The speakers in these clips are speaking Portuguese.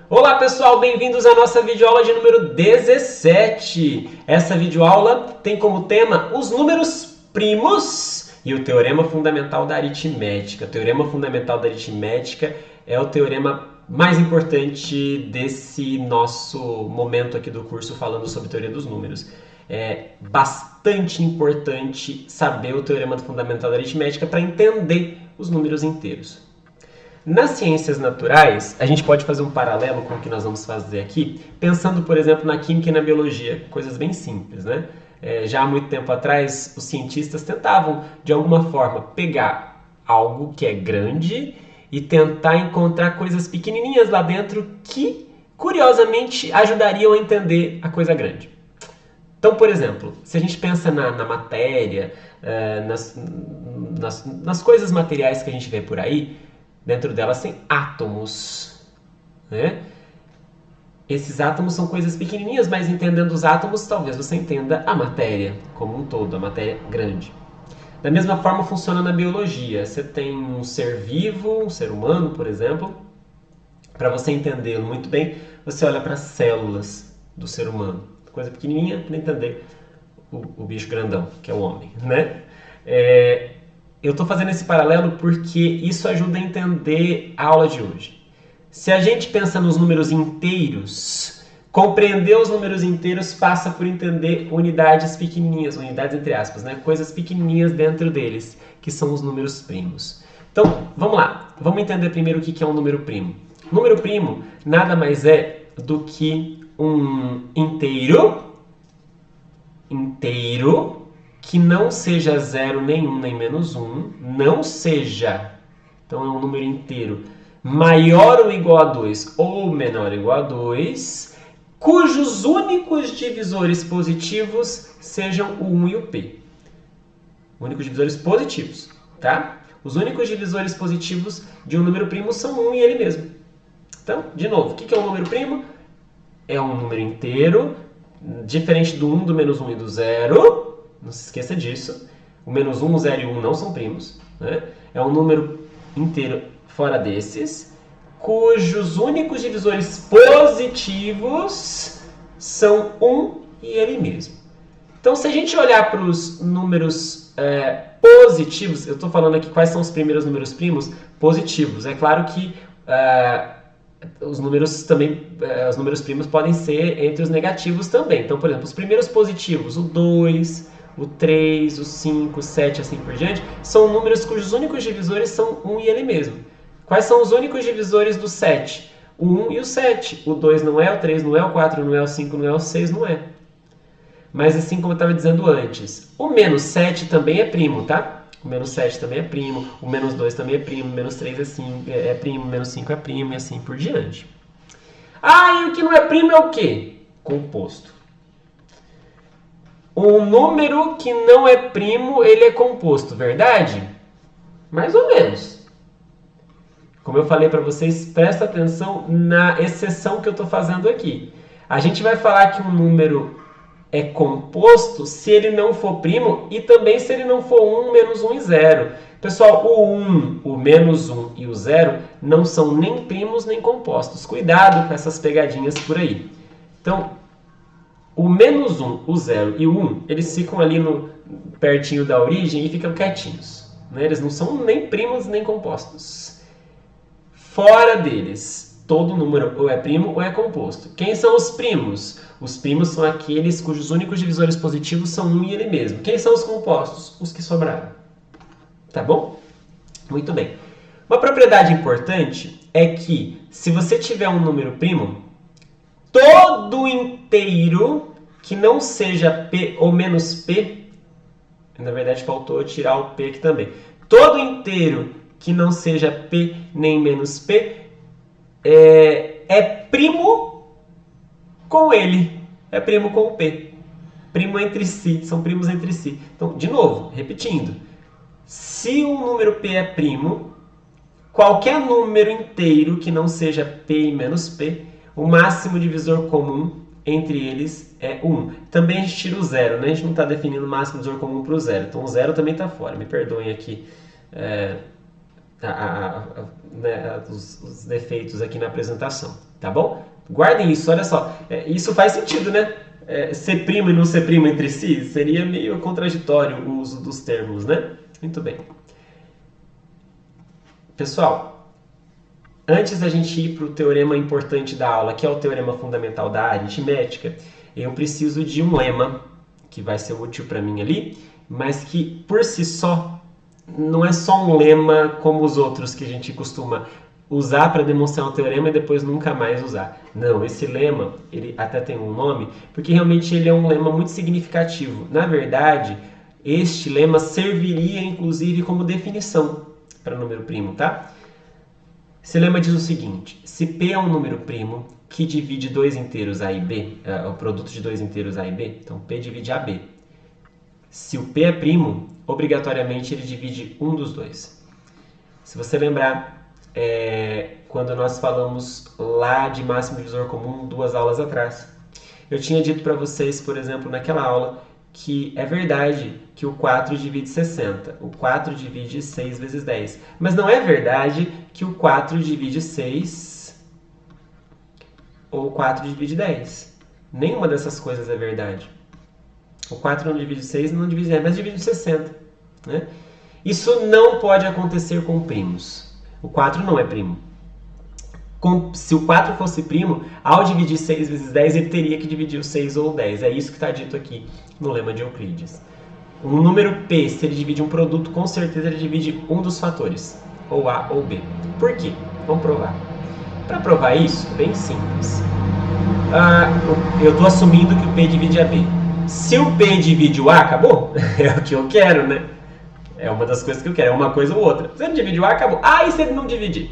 Olá pessoal, bem-vindos à nossa videoaula de número 17. Essa videoaula tem como tema os números primos e o teorema fundamental da aritmética. O teorema fundamental da aritmética é o teorema mais importante desse nosso momento aqui do curso falando sobre teoria dos números. É bastante importante saber o teorema fundamental da aritmética para entender os números inteiros. Nas ciências naturais, a gente pode fazer um paralelo com o que nós vamos fazer aqui, pensando, por exemplo, na química e na biologia, coisas bem simples, né? Já há muito tempo atrás, os cientistas tentavam, de alguma forma, pegar algo que é grande e tentar encontrar coisas pequenininhas lá dentro que, curiosamente, ajudariam a entender a coisa grande. Então, por exemplo, se a gente pensa na matéria, nas coisas materiais que a gente vê por aí, dentro delas tem átomos, né? Esses átomos são coisas pequenininhas, mas entendendo os átomos, talvez você entenda a matéria como um todo, a matéria grande. Da mesma forma funciona na biologia. Você tem um ser vivo, um ser humano, por exemplo. Para você entendê-lo muito bem, você olha para as células do ser humano. Coisa pequenininha para entender o bicho grandão, que é o homem, né? Eu estou fazendo esse paralelo porque isso ajuda a entender a aula de hoje. Se a gente pensa nos números inteiros, compreender os números inteiros passa por entender unidades pequenininhas, unidades entre aspas, né? Coisas pequenininhas dentro deles, que são os números primos. Então, vamos lá. Vamos entender primeiro o que é um número primo. Número primo nada mais é do que um inteiro que não seja 0, nem 1, nem menos 1, não seja, então é um número inteiro maior ou igual a 2 ou menor ou igual a 2, cujos únicos divisores positivos sejam o 1 e o p. Únicos divisores positivos, tá? Os únicos divisores positivos de um número primo são 1 e ele mesmo. Então, de novo, o que é um número primo? É um número inteiro, diferente do 1, do menos 1 e do 0. Não se esqueça disso. O menos 1, o 0 e o 1 não são primos, né? É um número inteiro fora desses, cujos únicos divisores positivos são 1 e ele mesmo. Então, se a gente olhar para os números positivos, eu estou falando aqui quais são os primeiros números primos positivos. É claro que os números primos podem ser entre os negativos também. Então, por exemplo, os primeiros positivos, o 2, o 3, o 5, o 7, assim por diante, são números cujos únicos divisores são 1 e ele mesmo. Quais são os únicos divisores do 7? O 1 e o 7. O 2 não é, o 3 não é, o 4 não é, o 5 não é, o 6 não é. Mas assim como eu estava dizendo antes, o menos 7 também é primo, tá? O menos 7 também é primo, o menos 2 também é primo, o menos 3 é primo, o menos 5 é primo e assim por diante. Ah, e o que não é primo é o quê? Composto. Um número que não é primo, ele é composto, verdade? Mais ou menos. Como eu falei para vocês, presta atenção na exceção que eu estou fazendo aqui. A gente vai falar que um número é composto se ele não for primo e também se ele não for 1, menos 1 e 0. Pessoal, o 1, o menos 1 e o 0 não são nem primos nem compostos. Cuidado com essas pegadinhas por aí. Então, o menos 1, o 0 e o 1, eles ficam ali pertinho da origem e ficam quietinhos, né? Eles não são nem primos nem compostos. Fora deles, todo número ou é primo ou é composto. Quem são os primos? Os primos são aqueles cujos únicos divisores positivos são 1 e ele mesmo. Quem são os compostos? Os que sobraram. Tá bom? Muito bem. Uma propriedade importante é que, se você tiver um número primo, todo inteiro que não seja p ou menos p, na verdade faltou tirar o p aqui também, todo inteiro que não seja p nem menos p é primo com ele, é primo com o p, primo entre si, são primos entre si. Então, de novo, repetindo, se um número p é primo, qualquer número inteiro que não seja p e menos p, o máximo divisor comum entre eles é 1. Também a gente tira o 0, né? A gente não está definindo o máximo divisor comum para o 0. Então o 0 também está fora. Me perdoem aqui né, os defeitos aqui na apresentação, tá bom? Guardem isso, olha só. Isso faz sentido, né? Ser primo e não ser primo entre si seria meio contraditório o uso dos termos, né? Muito bem. Pessoal, antes da gente ir para o teorema importante da aula, que é o teorema fundamental da aritmética, eu preciso de um lema que vai ser útil para mim ali, mas que por si só não é só um lema como os outros que a gente costuma usar para demonstrar um teorema e depois nunca mais usar. Não, esse lema, ele até tem um nome, porque realmente ele é um lema muito significativo. Na verdade, este lema serviria inclusive como definição para número primo, tá? Esse lema diz o seguinte: se P é um número primo que divide dois inteiros A e B, o produto de dois inteiros A e B, então P divide AB. Se o P é primo, obrigatoriamente ele divide um dos dois. Se você lembrar, quando nós falamos lá de máximo divisor comum 2 aulas atrás, eu tinha dito para vocês, por exemplo, naquela aula, que é verdade que o 4 divide 60. O 4 divide 6 vezes 10. Mas não é verdade que o 4 divide 6 ou o 4 divide 10. Nenhuma dessas coisas é verdade. O 4 não divide 6, não divide 10, mas divide 60. Né? Isso não pode acontecer com primos. O 4 não é primo. Se o 4 fosse primo, ao dividir 6 vezes 10, ele teria que dividir o 6 ou o 10. É isso que está dito aqui no lema de Euclides. Um número P, se ele divide um produto, com certeza ele divide um dos fatores, ou A ou B. Por quê? Vamos provar. Para provar isso, bem simples. Eu estou assumindo que o P divide a B. Se o P divide o A, acabou? É o que eu quero, né? É uma das coisas que eu quero, é uma coisa ou outra. Se ele divide o A, acabou. E se ele não dividir?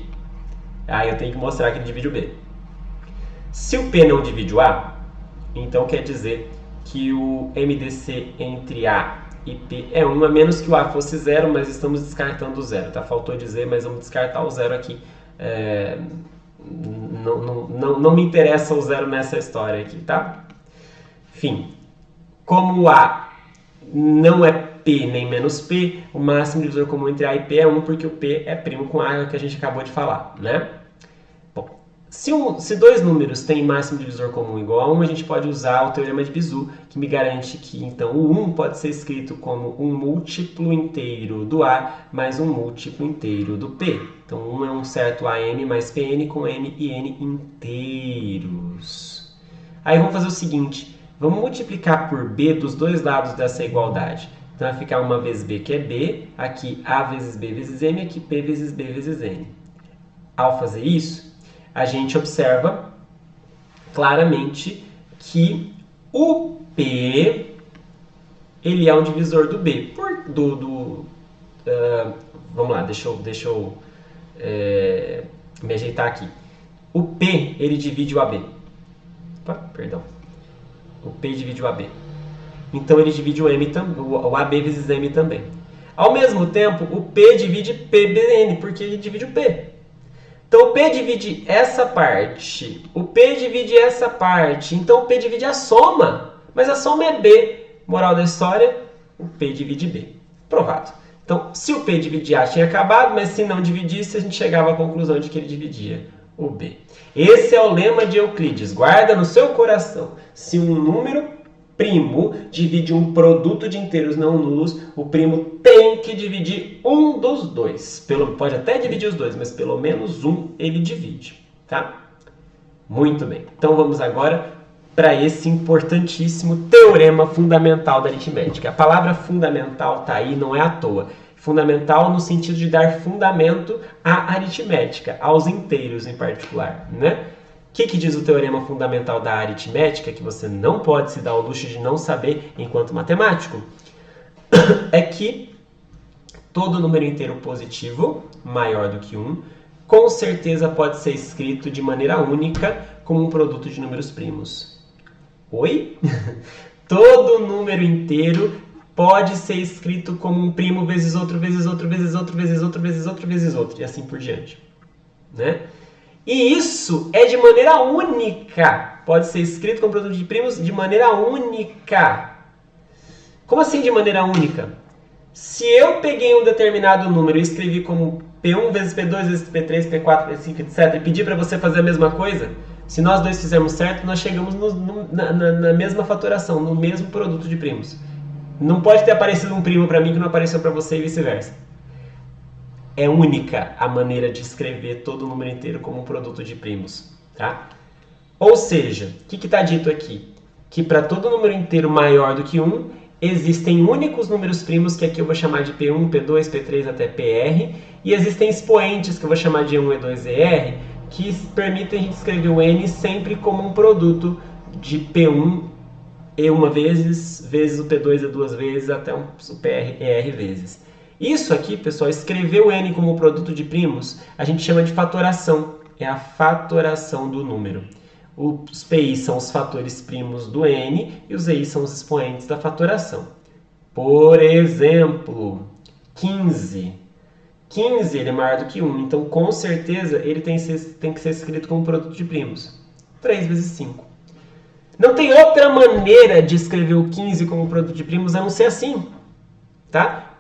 Eu tenho que mostrar que ele divide o B. Se o P não divide o A, então quer dizer que o MDC entre A e P é 1, a menos que o A fosse 0, mas estamos descartando o 0, tá? Faltou dizer, mas vamos descartar o 0 aqui. Não me interessa o 0 nessa história aqui, tá? Enfim, como o A não é P nem menos P, o máximo divisor comum entre A e P é 1, porque o P é primo com A, que a gente acabou de falar, né? Bom, se dois números têm máximo divisor comum igual a 1, a gente pode usar o teorema de Bezout, que me garante que, então, o 1 pode ser escrito como um múltiplo inteiro do A mais um múltiplo inteiro do P. Então, 1 é um certo AM mais PN com M e N inteiros. Aí vamos fazer o seguinte, vamos multiplicar por B dos dois lados dessa igualdade. Então vai ficar uma vez B, que é B, aqui A vezes B vezes M, aqui P vezes B vezes N. Ao fazer isso, a gente observa claramente que o P ele é um divisor do B. Vamos lá, deixa eu me ajeitar aqui. O P ele divide o AB. Perdão. O P divide o AB. Então ele divide o AB vezes M também. Ao mesmo tempo, o P divide PBN, porque ele divide o P. Então o P divide essa parte, o P divide essa parte, então o P divide a soma, mas a soma é B. Moral da história, o P divide B. Provado. Então, se o P dividir A tinha acabado, mas se não dividisse, a gente chegava à conclusão de que ele dividia o B. Esse é o lema de Euclides. Guarda no seu coração. Se um número primo divide um produto de inteiros não nulos, o primo tem que dividir um dos dois. Pode até dividir os dois, mas pelo menos um ele divide. Tá? Muito bem. Então vamos agora para esse importantíssimo teorema fundamental da aritmética. A palavra fundamental está aí, não é à toa. Fundamental no sentido de dar fundamento à aritmética, aos inteiros em particular, né? O que diz o teorema fundamental da aritmética, que você não pode se dar o luxo de não saber enquanto matemático? É que todo número inteiro positivo, maior do que 1, com certeza pode ser escrito de maneira única como um produto de números primos. Oi? Todo número inteiro pode ser escrito como um primo vezes outro, vezes outro, vezes outro, vezes outro, vezes outro, vezes outro, e assim por diante. Né? E isso é de maneira única. Pode ser escrito como produto de primos de maneira única. Como assim de maneira única? Se eu peguei um determinado número e escrevi como P1 vezes P2 vezes P3, P4, P5, etc. e pedir para você fazer a mesma coisa, se nós dois fizermos certo, nós chegamos na mesma fatoração, no mesmo produto de primos. Não pode ter aparecido um primo para mim que não apareceu para você e vice-versa. É única a maneira de escrever todo o número inteiro como um produto de primos, tá? Ou seja, o que está dito aqui? Que para todo número inteiro maior do que 1, existem únicos números primos, que aqui eu vou chamar de P1, P2, P3 até PR, e existem expoentes, que eu vou chamar de E1, E2, ER, que permitem a gente escrever o N sempre como um produto de P1, E1 vezes o P2, E2 vezes, até o PR, ER vezes. Isso aqui, pessoal, escrever o N como produto de primos, a gente chama de fatoração. É a fatoração do número. Os PI são os fatores primos do N e os EI são os expoentes da fatoração. Por exemplo, 15. 15 ele é maior do que 1, então com certeza ele tem que ser escrito como produto de primos. 3 vezes 5. Não tem outra maneira de escrever o 15 como produto de primos a não ser assim, tá?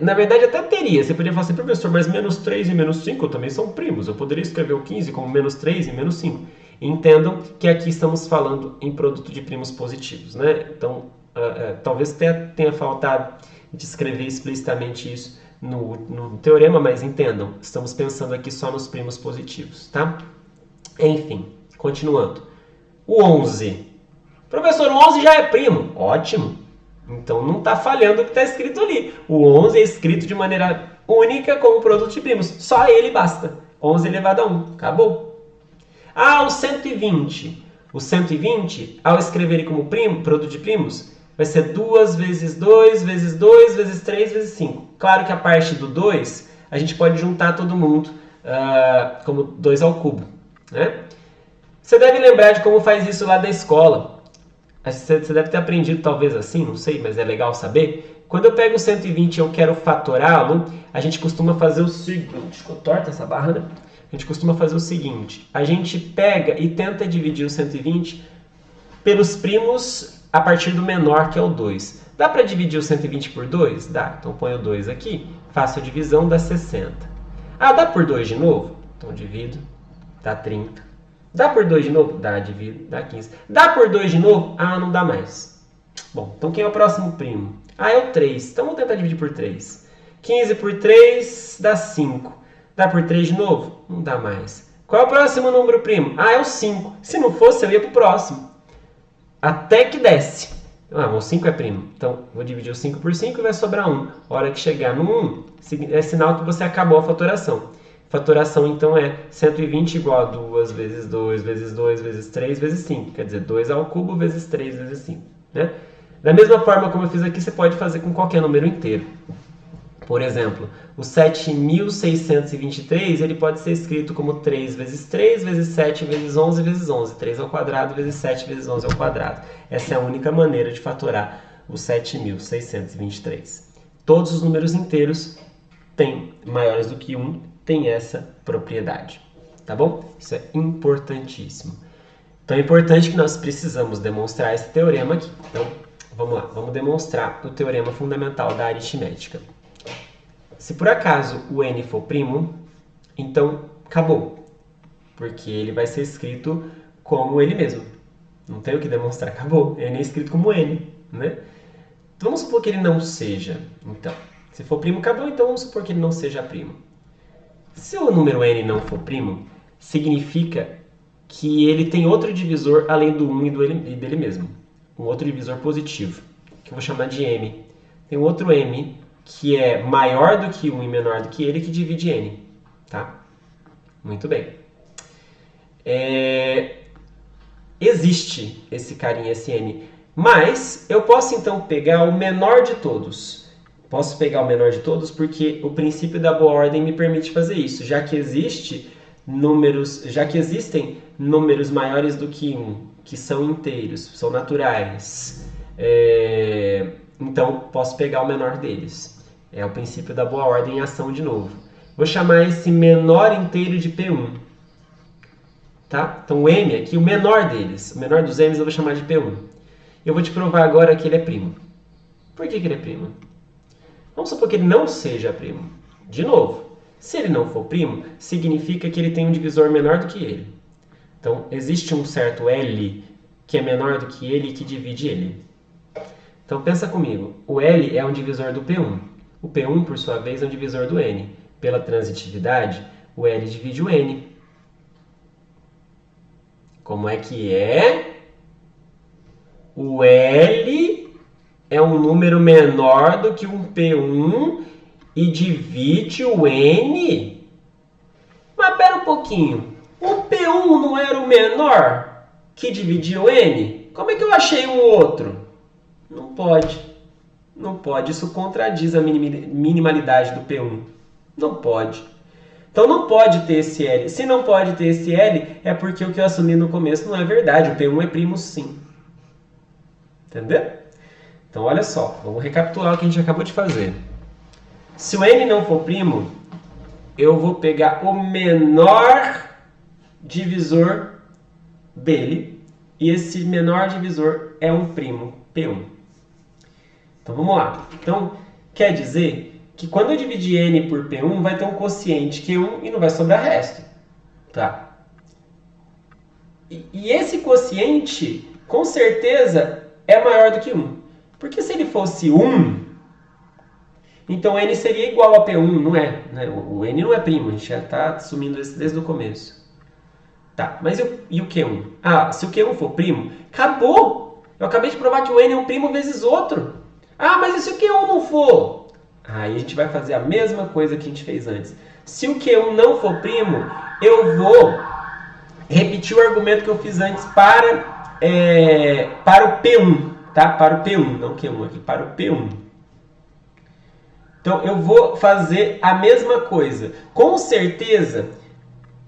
Na verdade, até teria. Você poderia falar assim, professor, mas menos 3 e menos 5 também são primos. Eu poderia escrever o 15 como menos 3 e menos 5. Entendam que aqui estamos falando em produto de primos positivos, né? Então, talvez tenha faltado de escrever explicitamente isso no teorema, mas entendam, estamos pensando aqui só nos primos positivos, tá? Enfim, continuando. O 11. Professor, o 11 já é primo. Ótimo. Então não está falhando o que está escrito ali. O 11 é escrito de maneira única como produto de primos. Só ele basta. 11 elevado a 1. Acabou. Ah, o 120. O 120, ao escrever ele como produto de primos, vai ser 2 vezes 2 vezes 2 vezes 3 vezes 5. Claro que a parte do 2, a gente pode juntar todo mundo como 2 ao cubo, né? Você deve lembrar de como faz isso lá da escola. Você deve ter aprendido talvez assim, não sei, mas é legal saber. Quando eu pego o 120 e eu quero fatorá-lo, a gente costuma fazer o seguinte. Ficou torta essa barra, né? A gente costuma fazer o seguinte. A gente pega e tenta dividir o 120 pelos primos a partir do menor, que é o 2. Dá para dividir o 120 por 2? Dá. Então põe o 2 aqui, faço a divisão, dá 60. Ah, dá por 2 de novo? Então divido, dá 30. Dá por 2 de novo? Dá, divido, dá 15. Dá por 2 de novo? Ah, não dá mais. Bom, então quem é o próximo primo? Ah, é o 3. Então vamos tentar dividir por 3. 15 por 3 dá 5. Dá por 3 de novo? Não dá mais. Qual é o próximo número primo? Ah, é o 5. Se não fosse, eu ia pro próximo. Até que desce. Ah, o 5 é primo. Então, vou dividir o 5 por 5 e vai sobrar 1. A hora que chegar no 1, é sinal que você acabou a fatoração. Fatoração, então, é 120 igual a 2 vezes 2 vezes 2 vezes 3 vezes 5. Quer dizer, 2 ao cubo vezes 3 vezes 5. Né? Da mesma forma como eu fiz aqui, você pode fazer com qualquer número inteiro. Por exemplo, o 7.623 ele pode ser escrito como 3 vezes 3 vezes 7 vezes 11 vezes 11. 3 ao quadrado vezes 7 vezes 11 ao quadrado. Essa é a única maneira de fatorar o 7.623. Todos os números inteiros maiores do que 1 têm essa propriedade. Tá bom? Isso é importantíssimo. Então é importante que nós precisamos demonstrar esse teorema aqui. Então, vamos lá. Vamos demonstrar o teorema fundamental da aritmética. Se por acaso o n for primo, então acabou. Porque ele vai ser escrito como ele mesmo. Não tem o que demonstrar, acabou. N é escrito como n, né? Então, vamos supor que ele não seja. Então, se for primo, acabou. Então vamos supor que ele não seja primo. Se o número n não for primo, significa que ele tem outro divisor além do 1 e dele mesmo. Um outro divisor positivo, que eu vou chamar de m. Tem um outro m que é maior do que 1 e menor do que ele, que divide n. Tá? Muito bem. Existe esse carinha, esse n. Mas eu posso então pegar o menor de todos. Posso pegar o menor de todos porque o princípio da boa ordem me permite fazer isso, já que existem números maiores do que 1, que são inteiros, são naturais. Então, posso pegar o menor deles. É o princípio da boa ordem em ação de novo. Vou chamar esse menor inteiro de P1. Tá? Então, o m aqui, o menor deles, o menor dos m's eu vou chamar de P1. Eu vou te provar agora que ele é primo. Por que ele é primo? Vamos supor que ele não seja primo. De novo, Se ele não for primo, significa que ele tem um divisor menor do que ele. Então, existe um certo L que é menor do que ele e que divide ele. Então, pensa comigo. O L é um divisor do P1. O P1, por sua vez, é um divisor do N. Pela transitividade, o L divide o N. Como é que é? O L é um número menor do que um P1 e divide o N? Mas pera um pouquinho. O P1 não era o menor que dividia o N? Como é que eu achei um outro? Não pode. Não pode. Isso contradiz a minimalidade do P1. Não pode. Então não pode ter esse L. Se não pode ter esse L, é porque o que eu assumi no começo não é verdade. O P1 é primo sim. Entendeu? Então olha só. Vamos recapitular o que a gente acabou de fazer. Se o N não for primo, eu vou pegar o menor divisor dele. E esse menor divisor é um primo, P1. Então vamos lá. Então quer dizer que quando eu dividir N por P1, vai ter um quociente Q1 e não vai sobrar resto. Tá? E esse quociente, com certeza, é maior do que 1. Porque se ele fosse 1, então N seria igual a P1, não é? Né? O N não é primo, a gente já está assumindo isso desde o começo. Tá, mas e o Q1? Ah, se o Q1 for primo, acabou! Eu acabei de provar que o N é um primo vezes outro. Ah, mas e se o Q1 não for? Aí a gente vai fazer a mesma coisa que a gente fez antes. Se o Q1 não for primo, eu vou repetir o argumento que eu fiz antes para o P1, tá? Para o P1, não Q1 aqui, para o P1. Então eu vou fazer a mesma coisa. Com certeza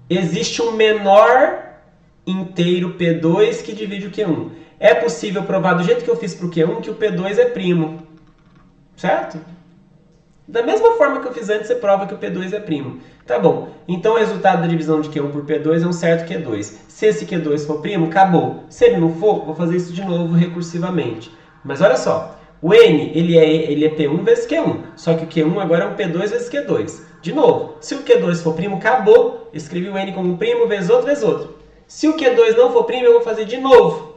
existe um menor inteiro P2 que divide o Q1. É possível provar do jeito que eu fiz para o Q1 que o P2 é primo. Certo? Da mesma forma que eu fiz antes, você prova que o P2 é primo. Tá bom. Então o resultado da divisão de Q1 por P2 é um certo Q2. Se esse Q2 for primo, acabou. Se ele não for, vou fazer isso de novo recursivamente. Mas olha só. O N ele é P1 vezes Q1. Só que o Q1 agora é um P2 vezes Q2. De novo, se o Q2 for primo, acabou. Escrevi o N como primo vezes outro vezes outro. Se o Q2 não for primo, eu vou fazer de novo.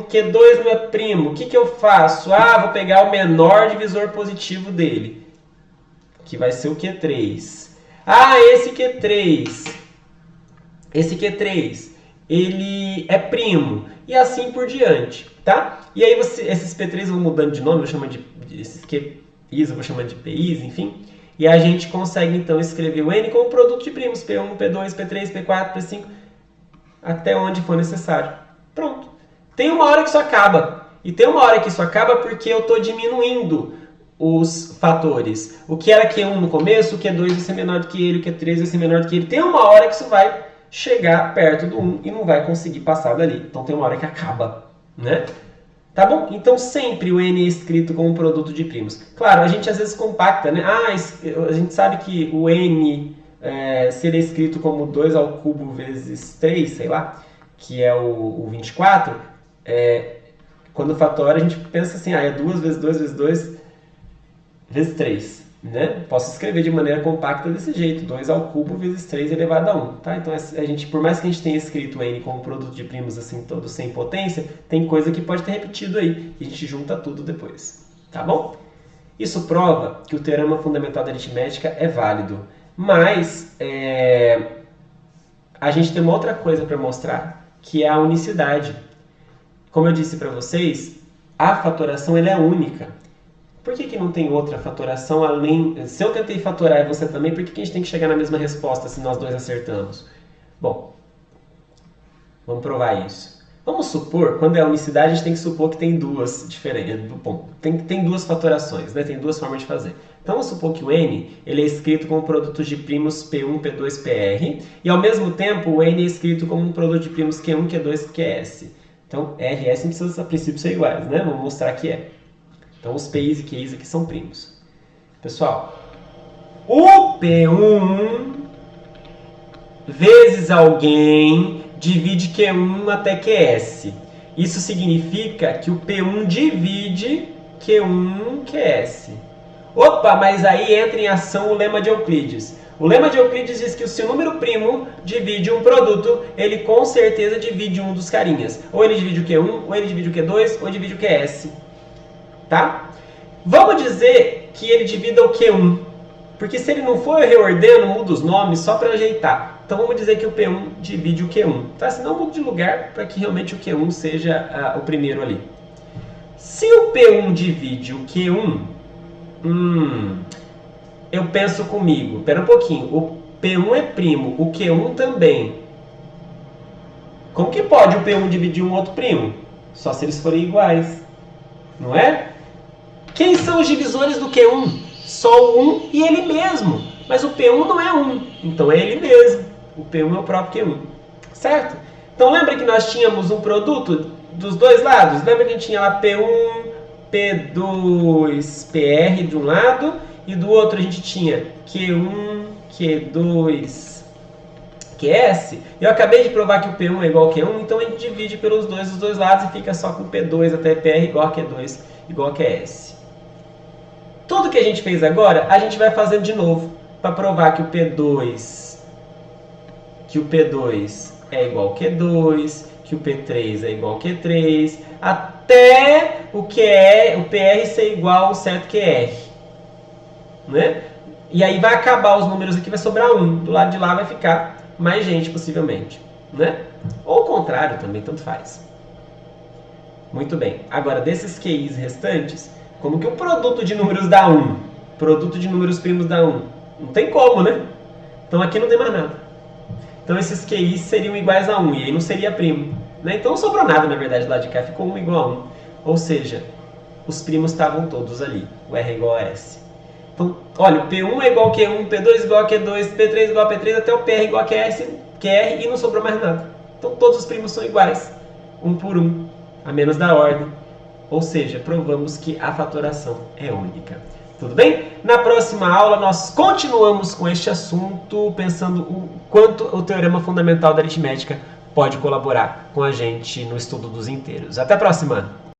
Q2 não é primo. O que eu faço? Ah, vou pegar o menor divisor positivo dele, que vai ser o Q3. Ah, esse Q3, ele é primo. E assim por diante, tá? E aí esses P3 vão mudando de nome, eu chamo esses QIs, eu vou chamar de PIs, enfim. E a gente consegue então escrever o N como produto de primos, P1, P2, P3, P4, P5, até onde for necessário. Pronto. Tem uma hora que isso acaba. E tem uma hora que isso acaba porque eu estou diminuindo os fatores. O que era Q1 no começo, o Q2 vai ser menor do que ele, o Q3 vai ser menor do que ele. Tem uma hora que isso vai chegar perto do 1 e não vai conseguir passar dali. Então tem uma hora que acaba, né? Tá bom? Então sempre o N é escrito como produto de primos. Claro, a gente às vezes compacta, né? A gente sabe que o N, se ele é escrito como 2 ao cubo vezes 3, sei lá, que é o 24, quando fatora a gente pensa assim, é 2 vezes 2 vezes 2 vezes 3, né? Posso escrever de maneira compacta desse jeito, 2 ao cubo vezes 3 elevado a 1, tá? Então a gente, por mais que a gente tenha escrito N como produto de primos assim, todo sem potência, tem coisa que pode ter repetido aí, e a gente junta tudo depois, tá bom? Isso prova que o teorema fundamental da aritmética é válido, mas a gente tem uma outra coisa para mostrar, que é a unicidade. Como eu disse para vocês, a fatoração ela é única. Por que não tem outra fatoração além... Se eu tentei fatorar e você também, por que a gente tem que chegar na mesma resposta se nós dois acertamos? Bom, vamos provar isso. Vamos supor, quando é a unicidade, a gente tem que supor que tem duas diferentes. Bom, tem duas fatorações, né? Tem duas formas de fazer. Então vamos supor que o N ele é escrito como produto de primos P1, P2, PR, e ao mesmo tempo o N é escrito como um produto de primos Q1, Q2, QS. Então R e S não precisam a princípio ser iguais, né? Vamos mostrar que é. Então os PIs e QIs aqui são primos. Pessoal, o P1 vezes alguém divide Q1 até QS. Isso significa que o P1 divide Q1 QS. Opa, mas aí entra em ação o lema de Euclides. O lema de Euclides diz que se o número primo divide um produto, ele com certeza divide um dos carinhas. Ou ele divide o Q1, ou ele divide o Q2, ou divide o QS. Tá? Vamos dizer que ele divida o Q1. Porque se ele não for, eu reordeno, mudo os nomes só para ajeitar. Então vamos dizer que o P1 divide o Q1. Tá? Senão mudo de lugar para que realmente o Q1 seja o primeiro ali. Se o P1 divide o Q1, eu penso comigo, espera um pouquinho, o P1 é primo, o Q1 também. Como que pode o P1 dividir um outro primo? Só se eles forem iguais, não é? Quem são os divisores do Q1? Só o 1 e ele mesmo. Mas o P1 não é 1, então é ele mesmo. O P1 é o próprio Q1, certo? Então lembra que nós tínhamos um produto dos dois lados? Lembra que a gente tinha lá P1, P2, PR de um lado, e do outro a gente tinha Q1, Q2, QS. Eu acabei de provar que o P1 é igual a Q1, então a gente divide pelos dois os dois lados e fica só com P2 até PR igual a Q2 igual a QS. Tudo que a gente fez agora, a gente vai fazendo de novo, para provar que o P2 é igual a Q2, que o P3 é igual a Q3, até o PR ser igual ao certo QR. Né? E aí vai acabar os números aqui, vai sobrar 1. Do lado de lá vai ficar mais gente, possivelmente. Né? Ou o contrário também, tanto faz. Muito bem. Agora, desses QIs restantes, como que o produto de números dá 1? Produto de números primos dá 1? Não tem como, né? Então aqui não tem mais nada. Então esses QIs seriam iguais a 1, e aí não seria primo. Né? Então não sobrou nada, na verdade, do lado de cá. Ficou 1 igual a 1. Ou seja, os primos estavam todos ali. O R é igual a S. Então, olha, o P1 é igual a Q1, P2 igual a Q2, P3 igual a P3, até o PR igual a QR e não sobrou mais nada. Então todos os primos são iguais, um por um, a menos da ordem. Ou seja, provamos que a fatoração é única. Tudo bem? Na próxima aula nós continuamos com este assunto, pensando o quanto o teorema fundamental da aritmética pode colaborar com a gente no estudo dos inteiros. Até a próxima!